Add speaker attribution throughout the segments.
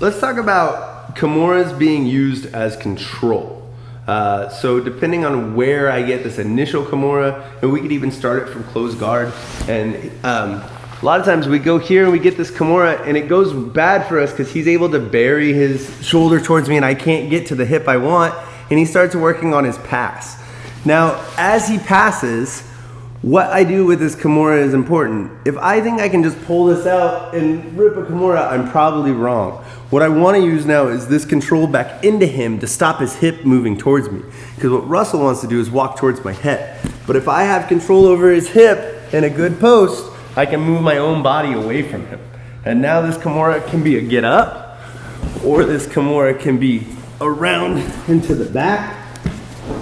Speaker 1: Let's talk about Kimuras being used as control. So depending on where I get this initial Kimura, and we could even start it from closed guard, and a lot of times we go here and we get this Kimura and it goes bad for us because he's able to bury his shoulder towards me and I can't get to the hip I want, and he starts working on his pass. Now, as he passes, what I do with this Kimura is important. If I think I can just pull this out and rip a Kimura, I'm probably wrong. What I want to use now is this control back into him to stop his hip moving towards me. Because what Russell wants to do is walk towards my head. But if I have control over his hip and a good post, I can move my own body away from him. And now this Kimura can be a get up, or this Kimura can be around into the back,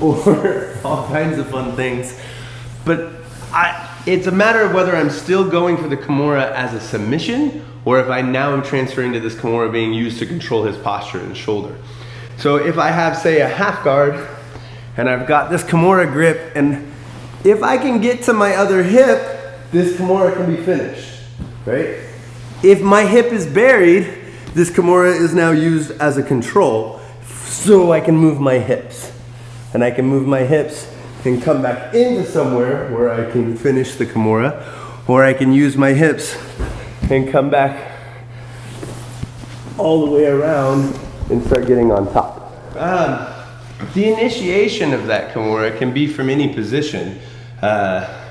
Speaker 1: or all kinds of fun things. But it's a matter of whether I'm still going for the Kimura as a submission, or if I now am transferring to this Kimura being used to control his posture and shoulder. So if I have, say, a half guard, and I've got this Kimura grip, and if I can get to my other hip, this Kimura can be finished, right? If my hip is buried, this Kimura is now used as a control, so I can move my hips. And I can move my hips and come back into somewhere where I can finish the Kimura, or I can use my hips and come back all the way around and start getting on top. The initiation of that Kimura can be from any position.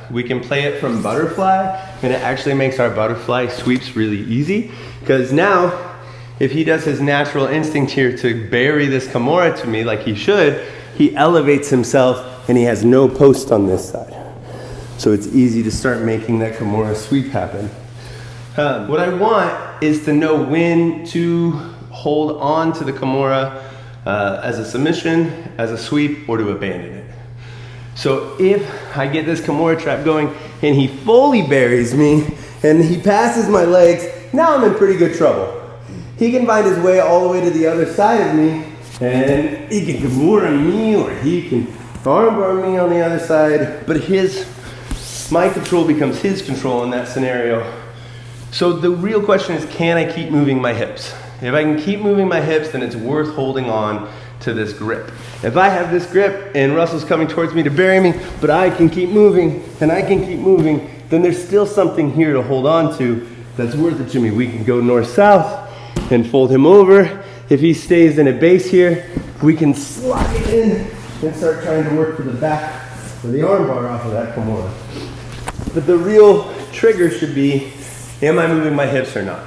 Speaker 1: We can play it from butterfly, and it actually makes our butterfly sweeps really easy, because now if he does his natural instinct here to bury this Kimura to me like he should, he elevates himself and he has no post on this side. So it's easy to start making that Kimura sweep happen. What I want is to know when to hold on to the Kimura as a submission, as a sweep, or to abandon it. So if I get this Kimura trap going and he fully buries me and he passes my legs, now I'm in pretty good trouble. He can find his way all the way to the other side of me, and he can Kimura me, or he can armbar me on the other side, but my control becomes his control in that scenario. So the real question is, can I keep moving my hips? If I can keep moving my hips, then it's worth holding on to this grip. If I have this grip and Russell's coming towards me to bury me, but I can keep moving and I can keep moving, then there's still something here to hold on to that's worth it to me. We can go north-south and fold him over. If he stays in a base here, we can slide in and start trying to work for the back or the arm bar off of that Kimura. But the real trigger should be, am I moving my hips or not?